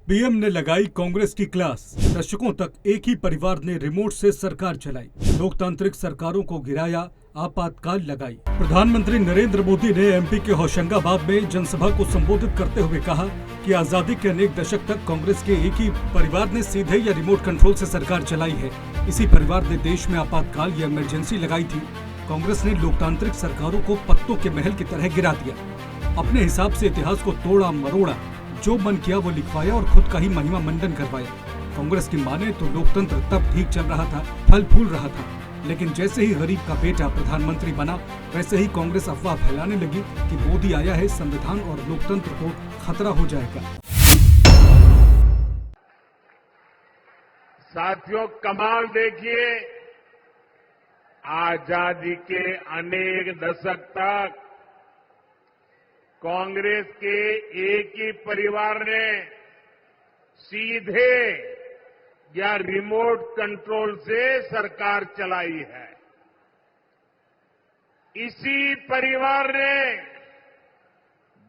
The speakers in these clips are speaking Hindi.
पीएम ने लगाई कांग्रेस की क्लास। दशकों तक एक ही परिवार ने रिमोट से सरकार चलाई, लोकतांत्रिक सरकारों को गिराया, आपातकाल लगाई। प्रधानमंत्री नरेंद्र मोदी ने एमपी के होशंगाबाद में जनसभा को संबोधित करते हुए कहा कि आजादी के अनेक दशक तक कांग्रेस के एक ही परिवार ने सीधे या रिमोट कंट्रोल से सरकार चलाई है। इसी परिवार ने देश में आपातकाल या इमरजेंसी लगाई थी। कांग्रेस ने लोकतांत्रिक सरकारों को पत्तों के महल की तरह गिरा दिया। अपने हिसाब से इतिहास को तोड़ा मरोड़ा, जो मन किया वो लिखवाया और खुद का ही महिमा मंडन करवाया। कांग्रेस की माने तो लोकतंत्र तब ठीक चल रहा था, फल फूल रहा था, लेकिन जैसे ही गरीब का बेटा प्रधानमंत्री बना, वैसे ही कांग्रेस अफवाह फैलाने लगी कि मोदी आया है, संविधान और लोकतंत्र को खतरा हो जाएगा। साथियों, कमाल देखिए, आजादी के अनेक दशक तक कांग्रेस के एक ही परिवार ने सीधे या रिमोट कंट्रोल से सरकार चलाई है। इसी परिवार ने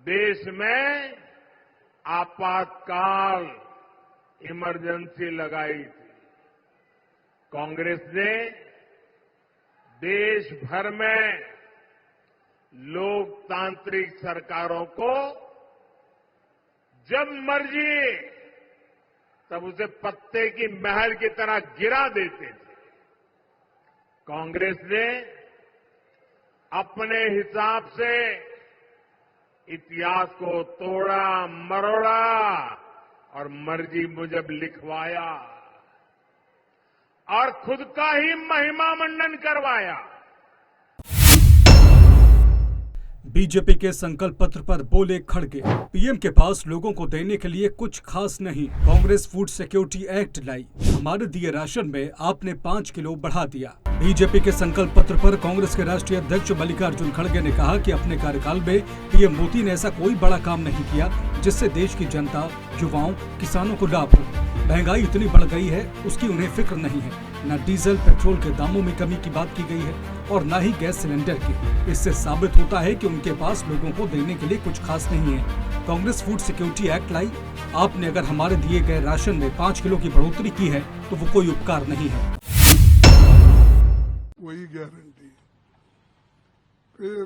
देश में आपातकाल इमरजेंसी लगाई थी। कांग्रेस ने देश भर में लोकतांत्रिक सरकारों को जब मर्जी तब उसे पत्ते की महल की तरह गिरा देते थे। कांग्रेस ने अपने हिसाब से इतिहास को तोड़ा मरोड़ा और मर्जी मुजब लिखवाया और खुद का ही महिमा मंडन करवाया। बीजेपी के संकल्प पत्र पर बोले खड़गे, पीएम के पास लोगों को देने के लिए कुछ खास नहीं। कांग्रेस फूड सिक्योरिटी एक्ट लाई, हमारे दिए राशन में आपने 5 किलो बढ़ा दिया। बीजेपी के संकल्प पत्र पर कांग्रेस के राष्ट्रीय अध्यक्ष मल्लिकार्जुन खड़गे ने कहा कि अपने कार्यकाल में पीएम मोदी ने ऐसा कोई बड़ा काम नहीं किया जिससे देश की जनता, युवाओं, किसानों को लाभ हो। महंगाई इतनी बढ़ गई है, उसकी उन्हें फिक्र नहीं है। न डीजल पेट्रोल के दामों में कमी की बात की गई है और न ही गैस सिलेंडर की। इससे साबित होता है कि उनके पास लोगों को देने के लिए कुछ खास नहीं है। कांग्रेस फूड सिक्योरिटी एक्ट लाई, आपने अगर हमारे दिए गए राशन में 5 किलो की बढ़ोतरी की है तो वो कोई उपकार नहीं है। वही गारंटी। फिर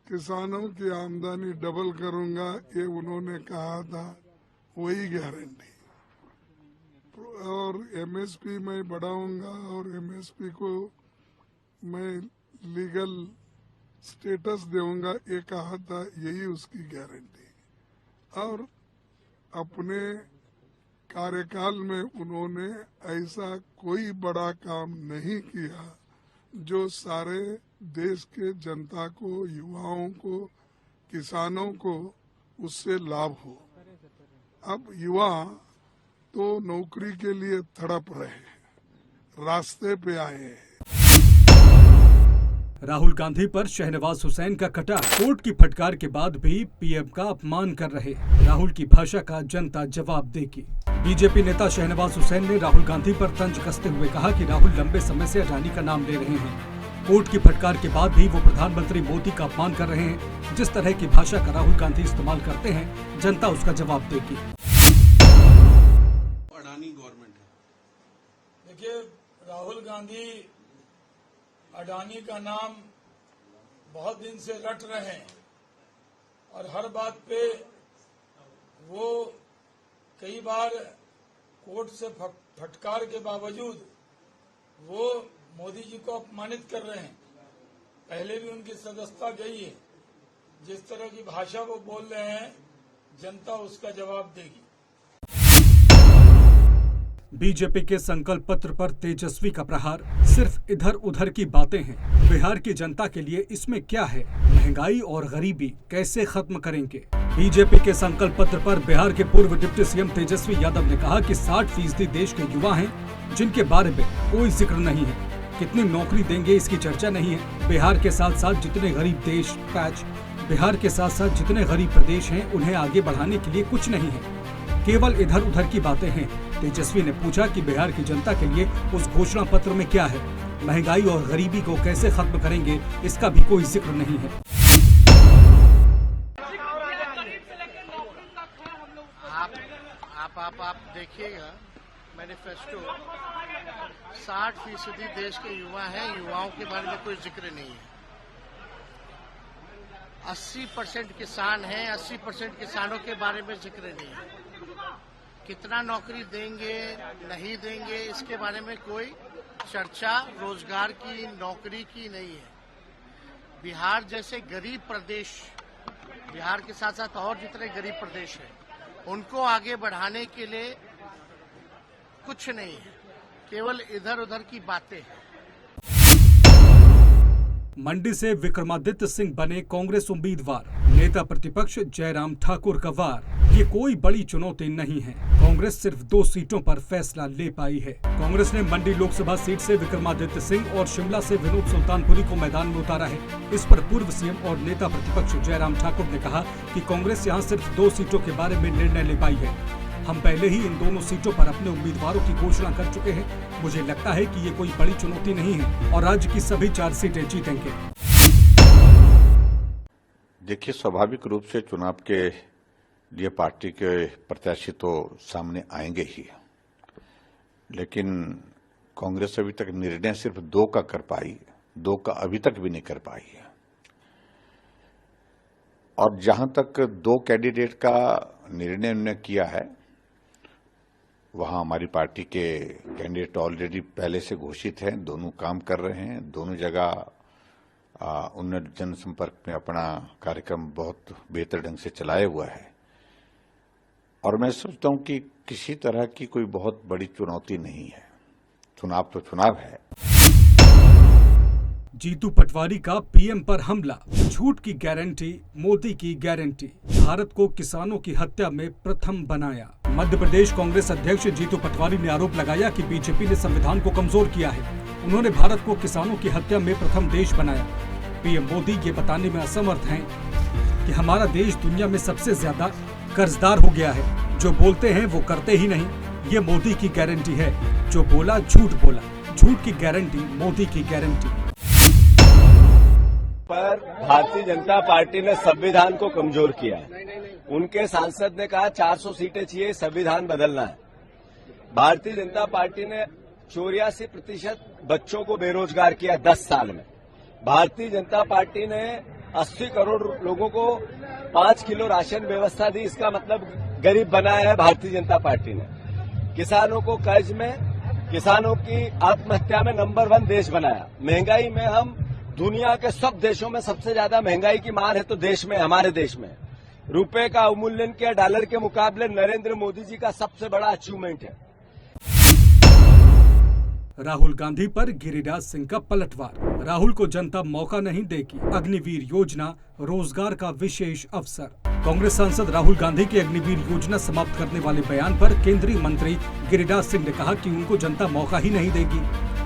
किसानों की आमदनी डबल करूंगा, ये उन्होंने कहा था, वही गारंटी। और एमएसपी मैं बढ़ाऊंगा और एमएसपी को मैं लीगल स्टेटस दूंगा, ये कहा था, यही उसकी गारंटी। और अपने कार्यकाल में उन्होंने ऐसा कोई बड़ा काम नहीं किया जो सारे देश के जनता को, युवाओं को, किसानों को उससे लाभ हो। अब युवा तो नौकरी के लिए तड़प रहे हैं, रास्ते पे आए हैं। राहुल गांधी पर शहनवाज हुसैन का कटा, कोर्ट की फटकार के बाद भी पीएम का अपमान कर रहे। राहुल की भाषा का जनता जवाब देगी। बीजेपी नेता शहनवाज हुसैन ने राहुल गांधी पर तंज कसते हुए कहा कि राहुल लंबे समय से अडानी का नाम ले रहे हैं। कोर्ट की फटकार के बाद भी वो प्रधानमंत्री मोदी का अपमान कर रहे हैं। जिस तरह की भाषा का राहुल गांधी इस्तेमाल करते हैं, जनता उसका जवाब देगी। अडानी गवर्नमेंट है। देखिए, राहुल गांधी अडानी का नाम बहुत दिन से रट रहे हैं और हर बात पे वो कई बार कोर्ट से फटकार के बावजूद वो मोदी जी को अपमानित कर रहे हैं। पहले भी उनकी सदस्यता गई है। जिस तरह की भाषा वो बोल रहे हैं, जनता उसका जवाब देगी। बीजेपी के संकल्प पत्र पर तेजस्वी का प्रहार, सिर्फ इधर उधर की बातें हैं। बिहार की जनता के लिए इसमें क्या है? महंगाई और गरीबी कैसे खत्म करेंगे? बीजेपी के संकल्प पत्र पर बिहार के पूर्व डिप्टी सीएम तेजस्वी यादव ने कहा कि 60% देश के युवा हैं जिनके बारे में कोई जिक्र नहीं है। कितनी नौकरी देंगे इसकी चर्चा नहीं है। बिहार के साथ साथ जितने गरीब देश पैच बिहार के साथ साथ जितने गरीब प्रदेश हैं, उन्हें आगे बढ़ाने के लिए कुछ नहीं है। केवल इधर उधर की बातें हैं। तेजस्वी ने पूछा कि बिहार की जनता के लिए उस घोषणा पत्र में क्या है? महंगाई और गरीबी को कैसे खत्म करेंगे, इसका भी कोई जिक्र नहीं है। आप देखिएगा मैनिफेस्टो 60% देश के युवा हैं, युवाओं के बारे में कोई जिक्र नहीं है। 80% किसान हैं, 80% किसानों के बारे में जिक्र नहीं है। कितना नौकरी देंगे नहीं देंगे इसके बारे में कोई चर्चा रोजगार की, नौकरी की नहीं है। बिहार जैसे गरीब प्रदेश, बिहार के साथ साथ और जितने गरीब प्रदेश हैं उनको आगे बढ़ाने के लिए कुछ नहीं है, केवल इधर उधर की बातें हैं। मंडी से विक्रमादित्य सिंह बने कांग्रेस उम्मीदवार, नेता प्रतिपक्ष जयराम ठाकुर का वार। ये कोई बड़ी चुनौती नहीं है, कांग्रेस सिर्फ 2 सीटों पर फैसला ले पाई है। कांग्रेस ने मंडी लोकसभा सीट से विक्रमादित्य सिंह और शिमला से विनोद सुल्तानपुरी को मैदान में उतारा है। इस पर पूर्व सीएम और नेता प्रतिपक्ष जयराम ठाकुर ने कहा कि कांग्रेस यहाँ सिर्फ 2 सीटों के बारे में निर्णय ले पाई है। हम पहले ही इन दोनों सीटों पर अपने उम्मीदवारों की घोषणा कर चुके हैं। मुझे लगता है कि ये कोई बड़ी चुनौती नहीं है और राज्य की सभी 4 सीटें जीतेंगे। देखिए, स्वाभाविक रूप से चुनाव के लिए पार्टी के प्रत्याशी तो सामने आएंगे ही, लेकिन कांग्रेस अभी तक निर्णय सिर्फ 2 का कर पाई, 2 का अभी तक भी नहीं कर पाई है। और जहां तक 2 कैंडिडेट का निर्णय उन्होंने किया है, वहां हमारी पार्टी के कैंडिडेट ऑलरेडी पहले से घोषित हैं, दोनों काम कर रहे हैं, दोनों जगह उन्होंने जनसंपर्क में अपना कार्यक्रम बहुत बेहतर ढंग से चलाया हुआ है। और मैं सोचता हूं कि किसी तरह की कोई बहुत बड़ी चुनौती नहीं है। चुनाव तो चुनाव है। जीतू पटवारी का पीएम पर हमला, झूठ की गारंटी, मोदी की गारंटी, भारत को किसानों की हत्या में प्रथम बनाया। मध्य प्रदेश कांग्रेस अध्यक्ष जीतू पटवारी ने आरोप लगाया कि बीजेपी ने संविधान को कमजोर किया है। उन्होंने भारत को किसानों की हत्या में प्रथम देश बनाया। पीएम मोदी ये बताने में असमर्थ हैं कि हमारा देश दुनिया में सबसे ज्यादा कर्जदार हो गया है। जो बोलते हैं वो करते ही नहीं। ये मोदी की गारंटी है। जो बोला झूठ बोला, झूठ की गारंटी, मोदी की गारंटी। पर भारतीय जनता पार्टी ने संविधान को कमजोर किया है। उनके सांसद ने कहा 400 सीटें चाहिए, संविधान बदलना है। भारतीय जनता पार्टी ने 84% बच्चों को बेरोजगार किया 10 साल में। भारतीय जनता पार्टी ने 80 करोड़ लोगों को 5 किलो राशन व्यवस्था दी। इसका मतलब गरीब बनाया है भारतीय जनता पार्टी ने। किसानों को कर्ज में, किसानों की आत्महत्या में नंबर 1 देश बनाया। महंगाई में हम दुनिया के सब देशों में सबसे ज्यादा महंगाई की मार है तो देश में, हमारे देश में रुपए का अवमूल्यन किया। डॉलर के मुकाबले नरेंद्र मोदी जी का सबसे बड़ा अचीवमेंट है। राहुल गांधी पर गिरिराज सिंह का पलटवार, राहुल को जनता मौका नहीं देगी। अग्निवीर योजना रोजगार का विशेष अवसर। कांग्रेस सांसद राहुल गांधी की अग्निवीर योजना समाप्त करने वाले बयान पर केंद्रीय मंत्री गिरिराज सिंह ने कहा कि उनको जनता मौका ही नहीं देगी।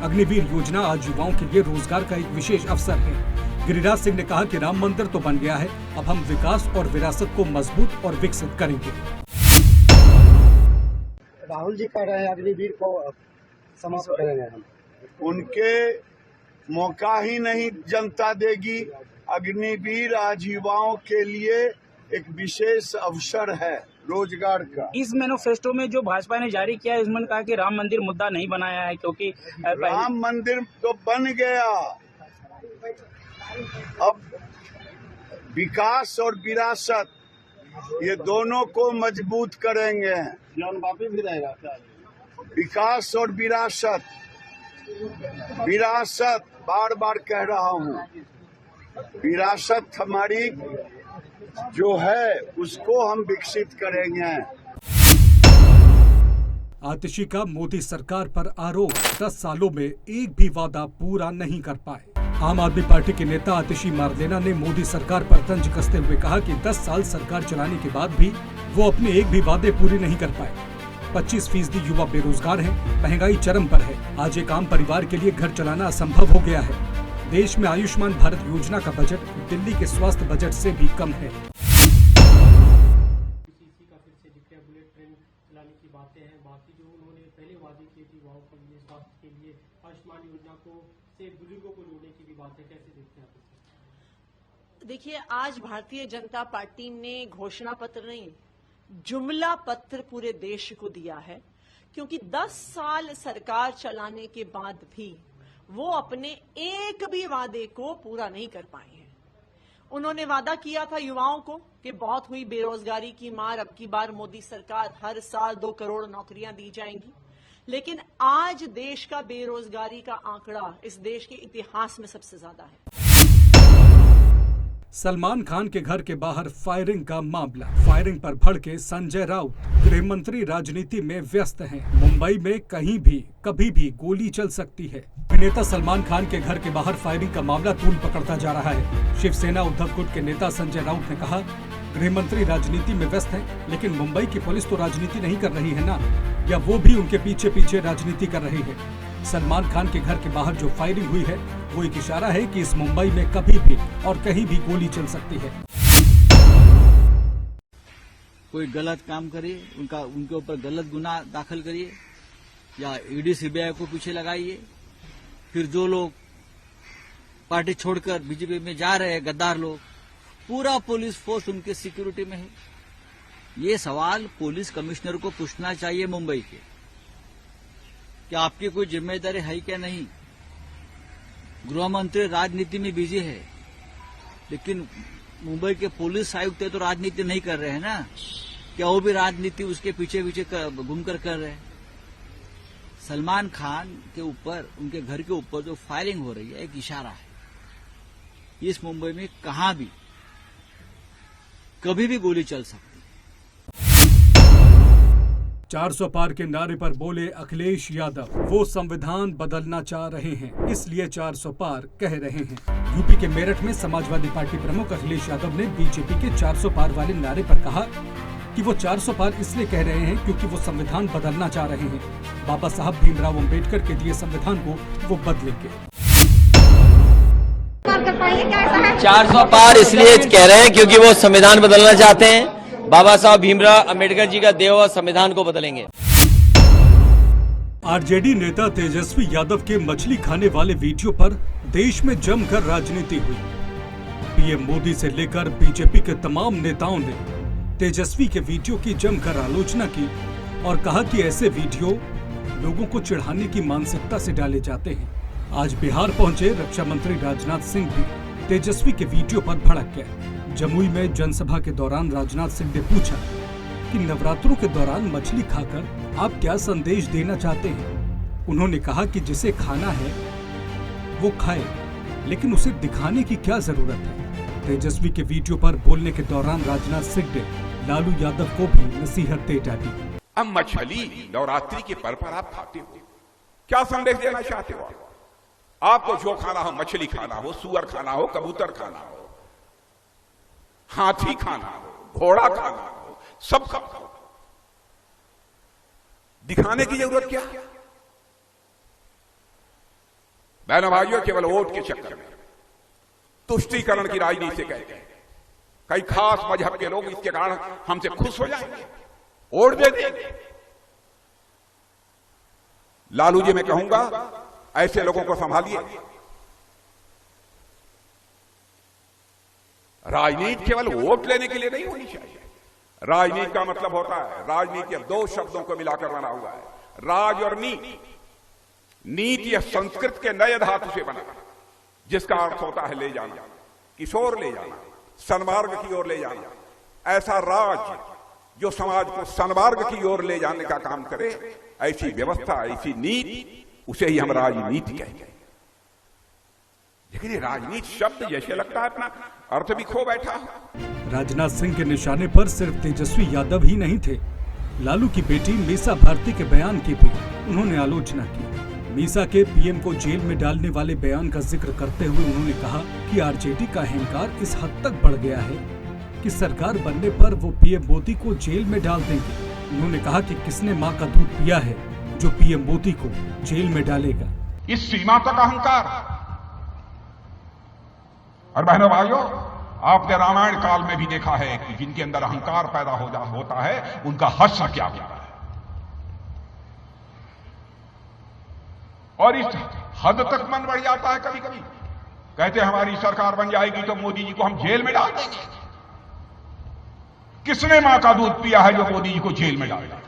अग्निवीर योजना आज युवाओं के लिए रोजगार का एक विशेष अवसर है। गिरिराज सिंह ने कहा कि राम मंदिर तो बन गया है, अब हम विकास और विरासत को मजबूत और विकसित करेंगे। राहुल जी कह रहे हैं अग्निवीर को समाप्त करेंगे हम। उनके मौका ही नहीं जनता देगी। अग्निवीर आज युवाओं के लिए एक विशेष अवसर है रोजगार का। इस मैनिफेस्टो में जो भाजपा ने जारी किया है, इसमें कहा कि राम मंदिर मुद्दा नहीं बनाया है, क्योंकि राम मंदिर तो बन गया। अब विकास और विरासत ये दोनों को मजबूत करेंगे। जन्मभूमि भी रहेगा। विकास और विरासत, विरासत बार बार कह रहा हूँ, विरासत हमारी जो है उसको हम विकसित करेंगे। आतिशी का मोदी सरकार पर आरोप, 10 सालों में एक भी वादा पूरा नहीं कर पाए। आम आदमी पार्टी के नेता आतिशी मारलेना ने मोदी सरकार पर तंज कसते हुए कहा कि 10 साल सरकार चलाने के बाद भी वो अपने एक भी वादे पूरे नहीं कर पाए। 25% युवा बेरोजगार हैं, महंगाई चरम पर है। आज एक आम परिवार के लिए घर चलाना असंभव हो गया है। देश में आयुष्मान भारत योजना का बजट दिल्ली के स्वास्थ्य बजट से भी कम है। बुलेट ट्रेन चलाने की बातें हैं, बाकी जो उन्होंने पहले वादे किए थी युवाओं के लिए, स्वास्थ्य के लिए, आयुष्मान योजना को से बुजुर्गों को जोड़ने की भी बातें, कैसे देखते हैं आप? देखिए, आज भारतीय जनता पार्टी ने घोषणा पत्र नहीं, जुमला पत्र पूरे देश को दिया है, क्योंकि 10 साल सरकार चलाने के बाद भी वो अपने एक भी वादे को पूरा नहीं कर पाए हैं। उन्होंने वादा किया था युवाओं को कि बहुत हुई बेरोजगारी की मार, अब की बार मोदी सरकार हर साल 2 करोड़ नौकरियां दी जाएंगी, लेकिन आज देश का बेरोजगारी का आंकड़ा इस देश के इतिहास में सबसे ज्यादा है। सलमान खान के घर के बाहर फायरिंग का मामला। फायरिंग पर भड़के संजय राउत। गृह मंत्री राजनीति में व्यस्त हैं। मुंबई में कहीं भी कभी भी गोली चल सकती है। अभिनेता सलमान खान के घर के बाहर फायरिंग का मामला तूल पकड़ता जा रहा है। शिवसेना उद्धव गुट के नेता संजय राउत ने कहा, गृह मंत्री राजनीति में व्यस्त हैं, लेकिन मुंबई की पुलिस तो राजनीति नहीं कर रही है ना, या वो भी उनके पीछे पीछे राजनीति कर रही है। सलमान खान के घर के बाहर जो फायरिंग हुई है वो एक इशारा है कि इस मुंबई में कभी भी और कहीं भी गोली चल सकती है। कोई गलत काम करे, उनके ऊपर गलत गुनाह दाखिल करिए या ईडी सीबीआई को पीछे लगाइए। फिर जो लोग पार्टी छोड़कर बीजेपी में जा रहे हैं, गद्दार लोग, पूरा पुलिस फोर्स उनके सिक्योरिटी में है। ये सवाल पुलिस कमिश्नर को पूछना चाहिए मुंबई के, कि आपकी कोई जिम्मेदारी है क्या नहीं। गृह मंत्री राजनीति में बिजी है, लेकिन मुंबई के पुलिस आयुक्त तो राजनीति नहीं कर रहे हैं ना, क्या वो भी राजनीति उसके पीछे पीछे घूमकर कर रहे हैं। सलमान खान के ऊपर, उनके घर के ऊपर जो फायरिंग हो रही है, एक इशारा है इस मुंबई में कहां भी कभी भी गोली चल सकती है। 400 पार के नारे पर बोले अखिलेश यादव, वो संविधान बदलना चाह रहे हैं, इसलिए 400 पार कह रहे हैं। यूपी के मेरठ में समाजवादी पार्टी प्रमुख अखिलेश यादव ने बीजेपी के 400 पार वाले नारे पर कहा कि वो 400 पार इसलिए कह रहे हैं क्योंकि वो संविधान बदलना चाह रहे हैं। बाबा साहब भीमराव अम्बेडकर के दिए संविधान को वो बदलेंगे। 400 पार इसलिए कह रहे हैं क्योंकि वो संविधान बदलना चाहते हैं। बाबा साहब भीमराव अम्बेडकर जी का दिया हुआ संविधान को बदलेंगे। आरजेडी नेता तेजस्वी यादव के मछली खाने वाले वीडियो पर देश में जमकर राजनीति हुई। पीएम मोदी से लेकर बीजेपी के तमाम नेताओं ने तेजस्वी के वीडियो की जमकर आलोचना की और कहा कि ऐसे वीडियो लोगों को चिढ़ाने की मानसिकता से डाले जाते हैं। आज बिहार पहुंचे रक्षा मंत्री राजनाथ सिंह भी तेजस्वी के वीडियो पर भड़क गए। जमुई में जनसभा के दौरान राजनाथ सिंह ने पूछा कि नवरात्रों के दौरान मछली खाकर आप क्या संदेश देना चाहते हैं। उन्होंने कहा कि जिसे खाना है वो खाए, लेकिन उसे दिखाने की क्या जरूरत है। तेजस्वी के वीडियो पर बोलने के दौरान राजनाथ सिंह ने लालू यादव को भी नसीहत दे डाली। अब मछली नवरात्रि के पर्व पर आप खाते हो, क्या संदेश देना चाहते हो? आपको जो खाना हो, मछली खाना हो, सुअर खाना हो, कबूतर खाना हो, हाथी खाना हो, घोड़ा खाना हो, सब खाओ। दिखाने की जरूरत क्या है? बहनों भाइयों, केवल वोट के चक्कर में तुष्टीकरण की राजनीति से कहते हैं कई खास मजहब के लोग इसके कारण हमसे खुश हो जाएंगे, वोट दे देंगे। लालू जी, मैं कहूंगा ऐसे लोगों को संभालिए। राजनीति केवल वोट लेने के लिए नहीं होनी चाहिए। राजनीति का मतलब होता है, राजनीति अब 2 शब्दों को मिलाकर बना हुआ है, राज और नीति। नीति या संस्कृत के नए धातु से बना, जिसका अर्थ होता है ले जाना, किशोर ले जाना, सन्मार्ग की ओर ले जाना। ऐसा राज जो समाज को सन्मार्ग की ओर ले जाने का काम करे, ऐसी व्यवस्था, ऐसी नीति, उसे ही हम राजनीति कहते हैं। लेकिन ये राजनीति शब्द जैसे लगता है अपना अर्थ भी खो बैठा है। राजनाथ सिंह के निशाने पर सिर्फ तेजस्वी यादव ही नहीं थे। लालू की बेटी मीसा भारती के बयान की भी उन्होंने आलोचना की। मीसा के पीएम को जेल में डालने वाले बयान का जिक्र करते हुए उन्होंने कहा कि आरजेडी का अहंकार इस हद तक बढ़ गया है कि सरकार बनने पर वो पीएम मोदी को जेल में डाल देंगे। उन्होंने कहा कि किसने मां का दूध पिया है जो पीएम मोदी को जेल में डालेगा। इस सीमा तक अहंकार। और बहनों भाइयों, आपने रामायण काल में भी देखा है कि जिनके अंदर अहंकार पैदा होता है उनका हश्र क्या होता है। और इस हद तक मन बढ़ जाता है कभी कभी, कहते हमारी सरकार बन जाएगी तो मोदी जी को हम जेल में डाल देंगे। किसने मां का दूध पिया है जो मोदी जी को जेल में डालेगा?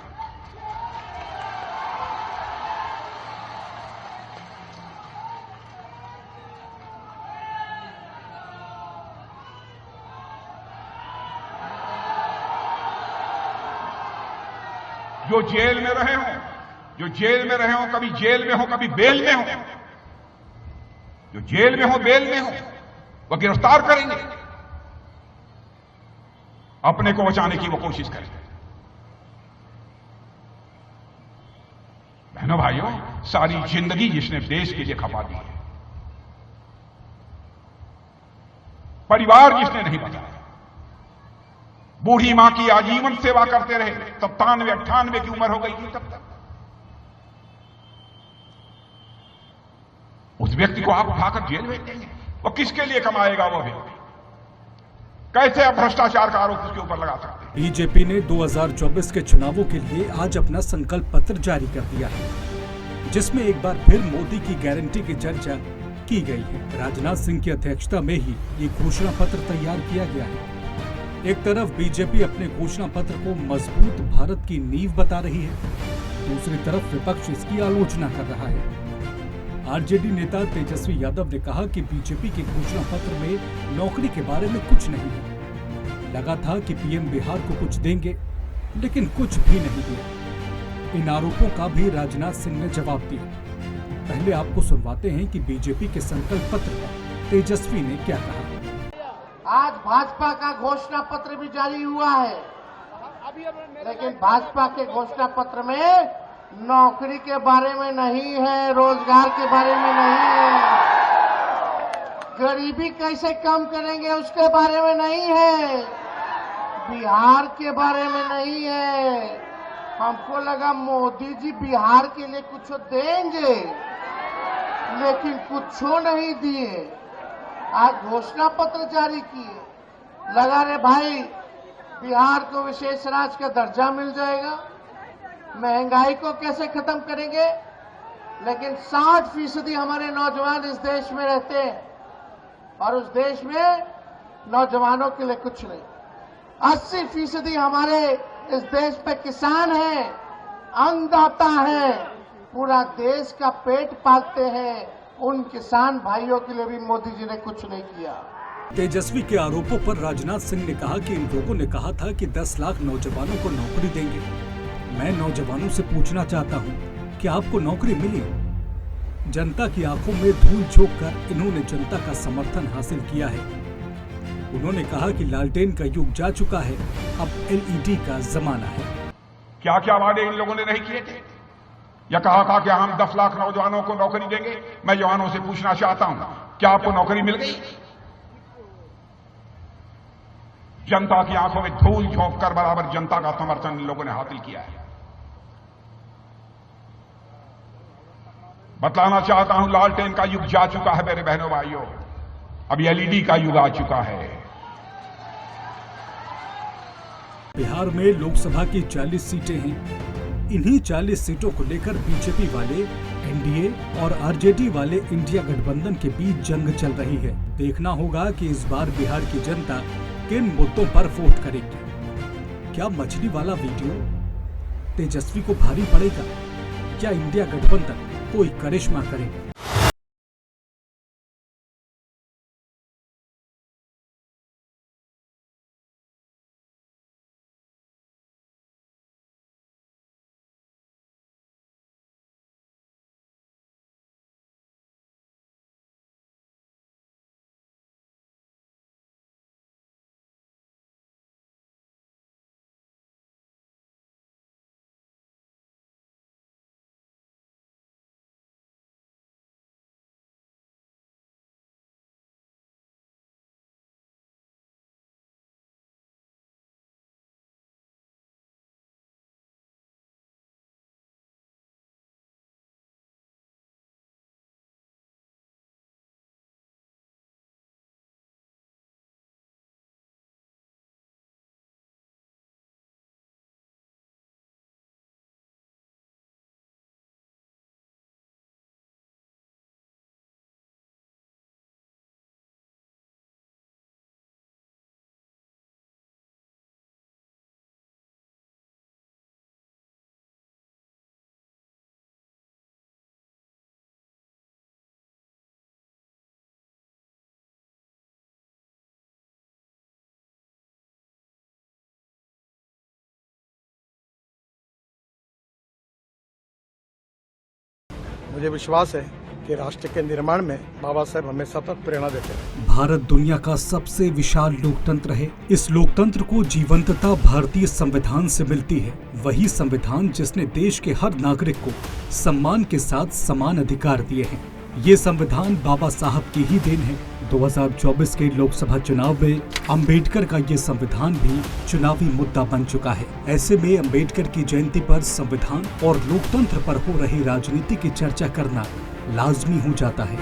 जो जेल में रहे हों, जो जेल में रहे हों, कभी जेल में हो, कभी बेल में हो, जो जेल में हो, बेल में हो, वो गिरफ्तार करेंगे, अपने को बचाने की वो कोशिश करेंगे। बहनों भाइयों, सारी जिंदगी जिसने देश के लिए खपा दी है, परिवार जिसने नहीं बचाया, बूढ़ी मां की आजीवन सेवा करते रहे, 97-98 की उम्र हो गई थी तब तक, उस व्यक्ति को आप उठाकर जेल भेज देंगे? वो किसके लिए कमाएगा? वो व्यक्ति कैसे आप भ्रष्टाचार का आरोप उसके ऊपर लगा सकते हैं? बीजेपी ने 2024 के चुनावों के लिए आज अपना संकल्प पत्र जारी कर दिया है, जिसमें एक बार फिर मोदी की गारंटी की चर्चा की गई है। राजनाथ सिंह की अध्यक्षता में ही ये घोषणा पत्र तैयार किया गया है। एक तरफ बीजेपी अपने घोषणा पत्र को मजबूत भारत की नींव बता रही है, दूसरी तरफ विपक्ष इसकी आलोचना कर रहा है। आरजेडी नेता तेजस्वी यादव ने कहा कि बीजेपी के घोषणा पत्र में नौकरी के बारे में कुछ नहीं है। लगा था कि पीएम बिहार को कुछ देंगे, लेकिन कुछ भी नहीं दिया। इन आरोपों का भी राजनाथ सिंह ने जवाब दिया। पहले आपको सुनवाते हैं कि बीजेपी के संकल्प पत्र पर तेजस्वी ने क्या कहा। आज भाजपा का घोषणा पत्र भी जारी हुआ है, लेकिन भाजपा के घोषणा पत्र में नौकरी के बारे में नहीं है, रोजगार के बारे में नहीं है, गरीबी कैसे कम करेंगे उसके बारे में नहीं है, बिहार के बारे में नहीं है। हमको लगा मोदी जी बिहार के लिए कुछ देंगे, लेकिन कुछ नहीं दिए। आज घोषणा पत्र जारी किए, लगा रे भाई बिहार को विशेष राज्य का दर्जा मिल जाएगा, महंगाई को कैसे खत्म करेंगे, लेकिन 60% हमारे नौजवान इस देश में रहते हैं और उस देश में नौजवानों के लिए कुछ नहीं। 80% हमारे इस देश पे किसान हैं, अन्नदाता हैं, पूरा देश का पेट पालते हैं। उन किसान भाइयों के लिए भी मोदी जी ने कुछ नहीं किया। तेजस्वी के आरोपों पर राजनाथ सिंह ने कहा कि इन लोगों ने कहा था कि 10 लाख नौजवानों को नौकरी देंगे। मैं नौजवानों से पूछना चाहता हूं कि आपको नौकरी मिली? जनता की आंखों में धूल झोंक कर इन्होंने जनता का समर्थन हासिल किया है। उन्होंने कहा कि लालटेन का युग जा चुका है, अब एलईडी का जमाना है। क्या क्या वादे इन लोगों ने नहीं किए थे? या कहा कि हम 10 लाख नौजवानों को नौकरी देंगे। मैं जवानों से पूछना चाहता हूं, क्या आपको नौकरी मिल गई? जनता की आंखों में धूल झोंक कर बराबर जनता का समर्थन इन लोगों ने हासिल किया है। बतलाना चाहता हूं, लालटेन का युग जा चुका है मेरे बहनों भाइयों, अब एलईडी का युग आ चुका है। बिहार में लोकसभा की 40 सीटें हैं। इन्हीं 40 सीटों को लेकर बीजेपी वाले एनडीए और आरजेडी वाले इंडिया गठबंधन के बीच जंग चल रही है। देखना होगा कि इस बार बिहार की जनता किन मुद्दों पर वोट करेगी। क्या मछली वाला वीडियो तेजस्वी को भारी पड़ेगा? क्या इंडिया गठबंधन कोई करिश्मा करेगा? मुझे विश्वास है कि राष्ट्र के निर्माण में बाबा साहेब हमें सतत प्रेरणा देते हैं। भारत दुनिया का सबसे विशाल लोकतंत्र है। इस लोकतंत्र को जीवंतता भारतीय संविधान से मिलती है। वही संविधान जिसने देश के हर नागरिक को सम्मान के साथ समान अधिकार दिए हैं। ये संविधान बाबा साहब की ही देन है। 2024 के लोकसभा चुनाव में अंबेडकर का ये संविधान भी चुनावी मुद्दा बन चुका है। ऐसे में अंबेडकर की जयंती पर संविधान और लोकतंत्र पर हो रही राजनीति की चर्चा करना लाजमी हो जाता है।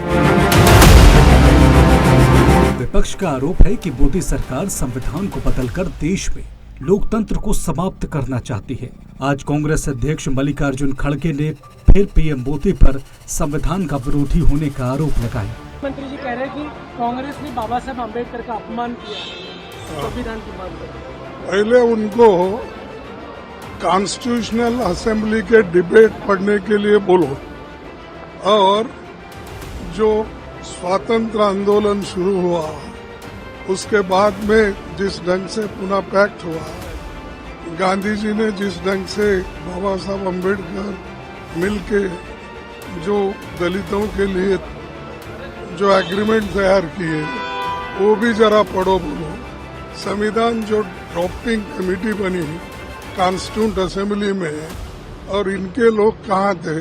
विपक्ष का आरोप है कि मोदी सरकार संविधान को बदलकर देश में लोकतंत्र को समाप्त करना चाहती है। आज कांग्रेस अध्यक्ष मल्लिकार्जुन खड़गे ने फिर पीएम मोदी पर संविधान का विरोधी होने का आरोप लगाया। मंत्री जी कह रहे हैं कि कांग्रेस ने बाबा साहब अम्बेडकर का अपमान किया संविधान की बात कर। पहले उनको कॉन्स्टिट्यूशनल असेंबली के डिबेट पढ़ने के लिए बोलो, और जो स्वातंत्र आंदोलन शुरू हुआ उसके बाद में जिस ढंग से पुनः पैक्ट हुआ, गांधी जी ने जिस ढंग से बाबा साहब अम्बेडकर मिलके जो दलितों के लिए जो एग्रीमेंट तैयार किए वो भी जरा पढ़ो बोलो। संविधान जो ड्राफ्टिंग कमेटी बनी कॉन्स्टिट्यूंट असेंबली में, और इनके लोग कहाँ थे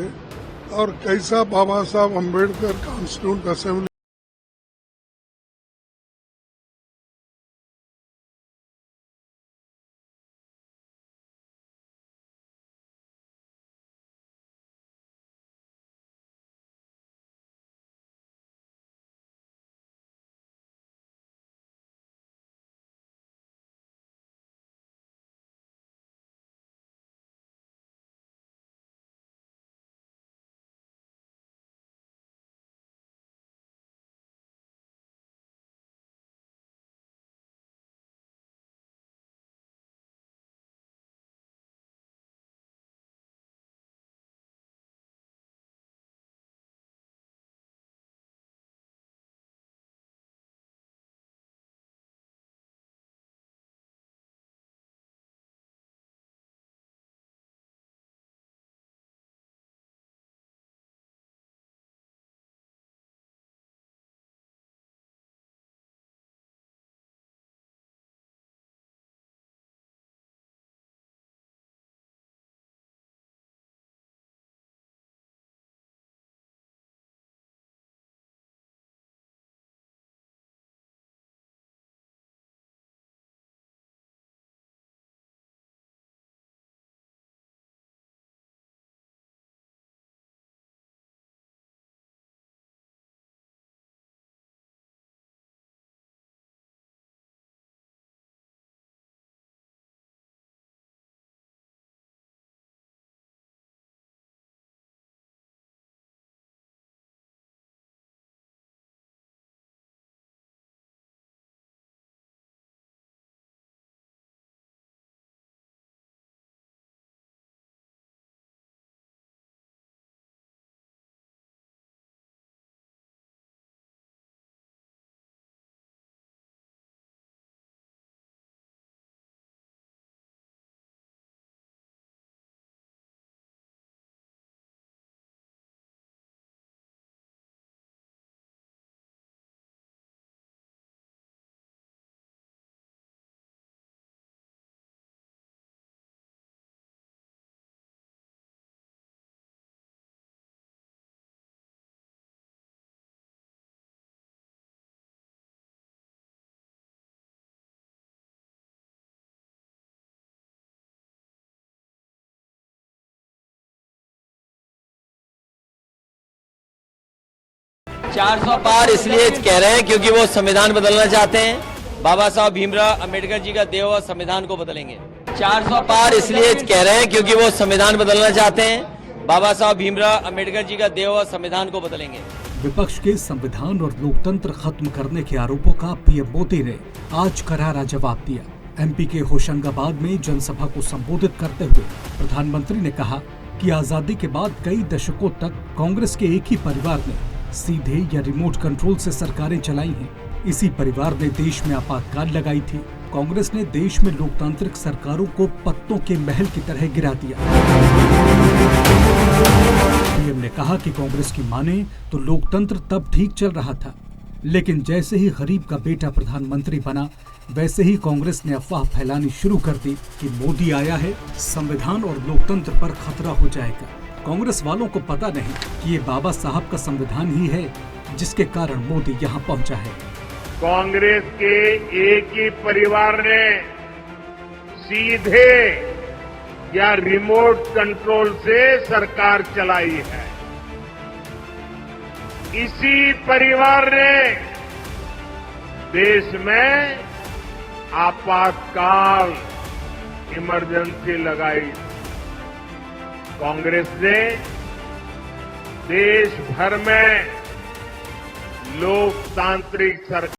और कैसा बाबा साहब अम्बेडकर कॉन्स्टिट्यूंट असेंबली चार 400 पार इसलिए कह रहे हैं क्योंकि वो संविधान बदलना चाहते हैं। बाबा साहब भीमराव अम्बेडकर जी का दिया हुआ संविधान को बदलेंगे। 400 पार इसलिए कह रहे हैं क्योंकि वो संविधान बदलना चाहते हैं। बाबा साहब भीमराव अम्बेडकर जी का दिया हुआ संविधान को बदलेंगे। विपक्ष के संविधान और लोकतंत्र खत्म करने के आरोपों का पीएम मोदी ने आज करारा जवाब दिया। एमपी के होशंगाबाद में जनसभा को संबोधित करते हुए प्रधानमंत्री ने कहा कि आजादी के बाद कई दशकों तक कांग्रेस के एक ही परिवार ने सीधे या रिमोट कंट्रोल से सरकारें चलाई हैं। इसी परिवार ने देश में आपातकाल लगाई थी। कांग्रेस ने देश में लोकतांत्रिक सरकारों को पत्तों के महल की तरह गिरा दिया। पीएम ने कहा कि कांग्रेस की माने तो लोकतंत्र तब ठीक चल रहा था, लेकिन जैसे ही गरीब का बेटा प्रधानमंत्री बना, वैसे ही कांग्रेस ने अफवाह फैलानी शुरू कर दी कि मोदी आया है, संविधान और लोकतंत्र पर खतरा हो जाएगा। कांग्रेस वालों को पता नहीं कि ये बाबा साहब का संविधान ही है जिसके कारण मोदी यहाँ पहुँचा है। कांग्रेस के एक ही परिवार ने सीधे या रिमोट कंट्रोल से सरकार चलाई है। इसी परिवार ने देश में आपातकाल इमरजेंसी लगाई। कांग्रेस ने देश भर में लोकतांत्रिक सरकार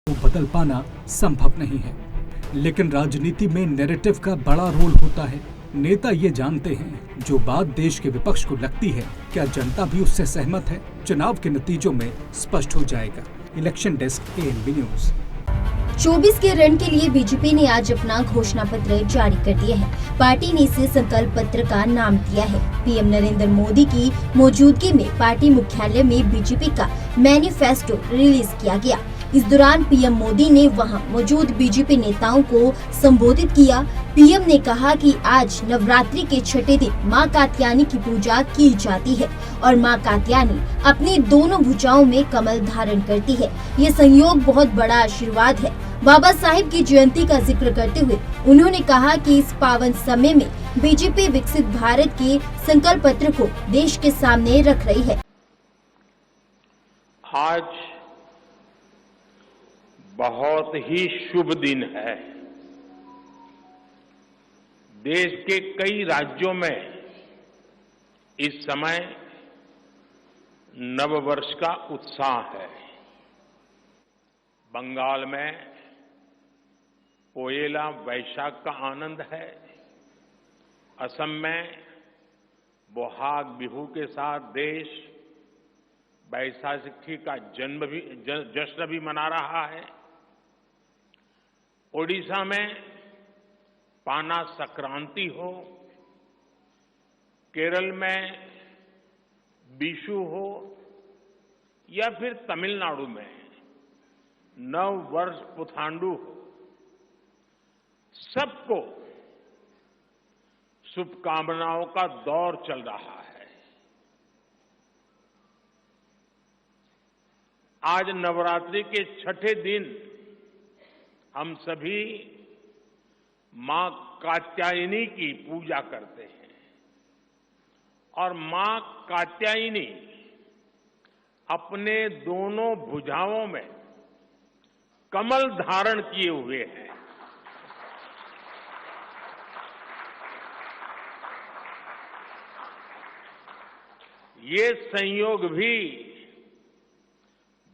बदल पाना संभव नहीं है, लेकिन राजनीति में नैरेटिव का बड़ा रोल होता है। नेता ये जानते हैं जो बात देश के विपक्ष को लगती है, क्या जनता भी उससे सहमत है? चुनाव के नतीजों में स्पष्ट हो जाएगा। Election desk ANB news. 24 के रण के लिए बीजेपी ने आज अपना घोषणा पत्र जारी कर दिया है। पार्टी ने इसे संकल्प पत्र का नाम दिया है। पीएम नरेंद्र मोदी की मौजूदगी में पार्टी मुख्यालय में बीजेपी का मैनिफेस्टो रिलीज किया गया। इस दौरान पीएम मोदी ने वहां मौजूद बीजेपी नेताओं को संबोधित किया। पीएम ने कहा कि आज नवरात्रि के छठे दिन मां कात्यायनी की पूजा की जाती है और मां कात्यायनी अपनी दोनों भुजाओं में कमल धारण करती है। ये संयोग बहुत बड़ा आशीर्वाद है। बाबा साहिब की जयंती का जिक्र करते हुए उन्होंने कहा कि इस पावन समय में बीजेपी विकसित भारत के संकल्प पत्र को देश के सामने रख रही है। आज बहुत ही शुभ दिन है। देश के कई राज्यों में इस समय नववर्ष का उत्साह है। बंगाल में पोएला वैशाख का आनंद है। असम में बोहाग बिहू के साथ देश बैसाखी का जश्न भी मना रहा है। ओडिशा में पाना संक्रांति हो, केरल में बिशु हो या फिर तमिलनाडु में नव वर्ष पुथांडु हो, सबको शुभकामनाओं का दौर चल रहा है। आज नवरात्रि के छठे दिन हम सभी मां कात्यायनी की पूजा करते हैं और मां कात्यायनी अपने दोनों भुजाओं में कमल धारण किए हुए हैं। ये संयोग भी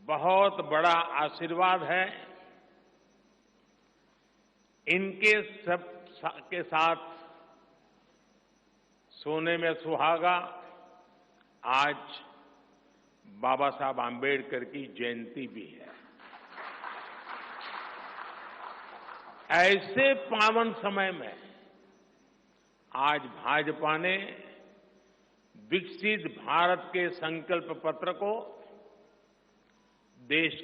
बहुत बड़ा आशीर्वाद है। इनके सब के साथ सोने में सुहागा आज बाबा साहब आम्बेडकर की जयंती भी है। ऐसे पावन समय में आज भाजपा ने विकसित भारत के संकल्प पत्र को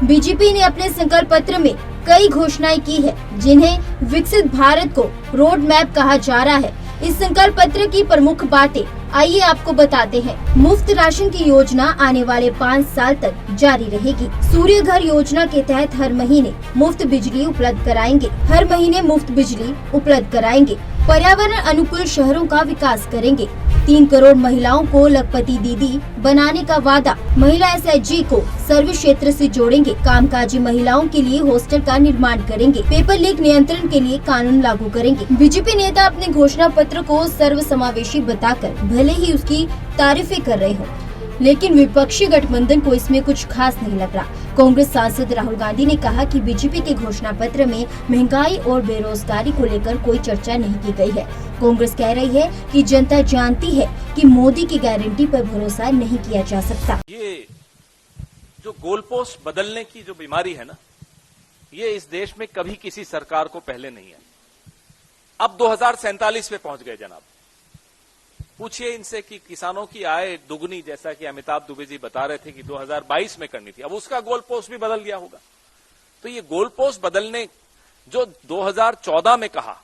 बीजेपी ने अपने संकल्प पत्र में कई घोषणाएं की है, जिन्हें विकसित भारत को रोड मैप कहा जा रहा है। इस संकल्प पत्र की प्रमुख बातें आइए आपको बताते हैं। मुफ्त राशन की योजना आने वाले 5 साल तक जारी रहेगी। सूर्य घर योजना के तहत हर महीने मुफ्त बिजली उपलब्ध कराएंगे। हर महीने मुफ्त बिजली उपलब्ध कराएंगे। पर्यावरण अनुकूल शहरों का विकास करेंगे। 3 करोड़ महिलाओं को लखपति दीदी बनाने का वादा। महिला SHG को सर्विस क्षेत्र से जोड़ेंगे। कामकाजी महिलाओं के लिए हॉस्टल का निर्माण करेंगे। पेपर लीक नियंत्रण के लिए कानून लागू करेंगे। बीजेपी नेता अपने घोषणा पत्र को सर्वसमावेशी बताकर भले ही उसकी तारीफें कर रहे हों, लेकिन विपक्षी गठबंधन को इसमें कुछ खास नहीं लग रहा। कांग्रेस सांसद राहुल गांधी ने कहा कि बीजेपी के घोषणा पत्र में महंगाई और बेरोजगारी को लेकर कोई चर्चा नहीं की गई है। कांग्रेस कह रही है कि जनता जानती है कि मोदी की गारंटी पर भरोसा नहीं किया जा सकता। ये जो गोल पोस्ट बदलने की जो बीमारी है ना, ये इस देश में कभी किसी सरकार को पहले नहीं है। अब 2047 पे पहुंच गए जनाब। पूछिए इनसे कि किसानों की आय दुगनी, जैसा कि अमिताभ दुबे जी बता रहे थे कि 2022 में करनी थी, अब उसका गोल पोस्ट भी बदल गया होगा। तो ये गोल पोस्ट बदलने जो 2014 में कहा,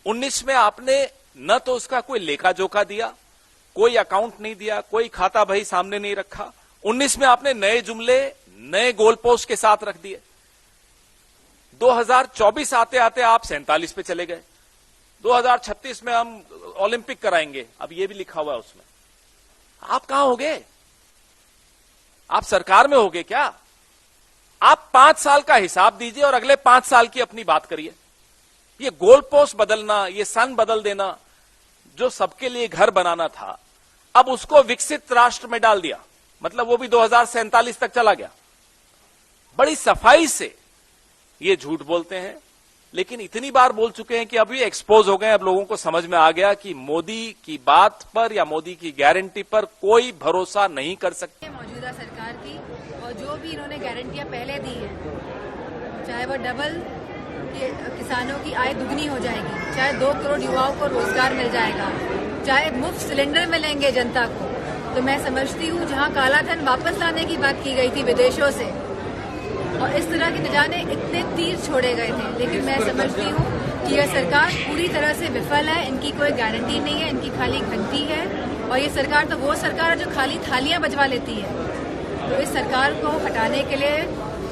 19 में आपने न तो उसका कोई लेखा जोखा दिया, कोई अकाउंट नहीं दिया, कोई खाता बही सामने नहीं रखा। 19 में आपने नए जुमले नए गोल पोस्ट के साथ रख दिए। 2024 आते आते आप 47 पे चले गए। 2036 में हम ओलंपिक कराएंगे, अब ये भी लिखा हुआ है उसमें। आप कहां होगे? आप सरकार में होगे क्या? आप 5 साल का हिसाब दीजिए और अगले 5 साल की अपनी बात करिए। ये गोल पोस्ट बदलना, ये सन बदल देना, जो सबके लिए घर बनाना था, अब उसको विकसित राष्ट्र में डाल दिया। मतलब वो भी 2047 तक चला गया। बड़ी सफाई से ये झूठ बोलते हैं, लेकिन इतनी बार बोल चुके हैं कि अभी एक्सपोज हो गए। अब लोगों को समझ में आ गया कि मोदी की बात पर या मोदी की गारंटी पर कोई भरोसा नहीं कर सकते। मौजूदा सरकार की और जो भी इन्होंने गारंटियां पहले दी है, चाहे वो डबल किसानों की आय दुगनी हो जाएगी, चाहे 2 करोड़ युवाओं को रोजगार मिल जाएगा, चाहे मुफ्त सिलेंडर मिलेंगे जनता को, तो मैं समझती हूँ जहाँ काला धन वापस लाने की बात की गई थी विदेशों से, और इस तरह के न जाने इतने तीर छोड़े गए थे, लेकिन मैं समझती हूँ कि यह सरकार पूरी तरह से विफल है। इनकी कोई गारंटी नहीं है, इनकी खाली घंटी है। और ये सरकार तो वो सरकार है जो खाली थालियां बजवा लेती है। तो इस सरकार को हटाने के लिए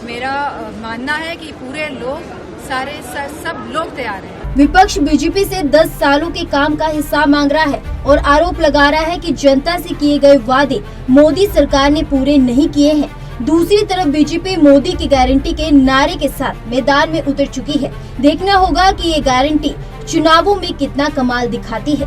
मेरा मानना है कि पूरे लोग सब लोग तैयार हैं। विपक्ष बीजेपी से 10 सालों के काम का हिसाब मांग रहा है और आरोप लगा रहा है कि जनता से किए गए वादे मोदी सरकार ने पूरे नहीं किए हैं। दूसरी तरफ बीजेपी मोदी की गारंटी के नारे के साथ मैदान में उतर चुकी है। देखना होगा कि ये गारंटी चुनावों में कितना कमाल दिखाती है।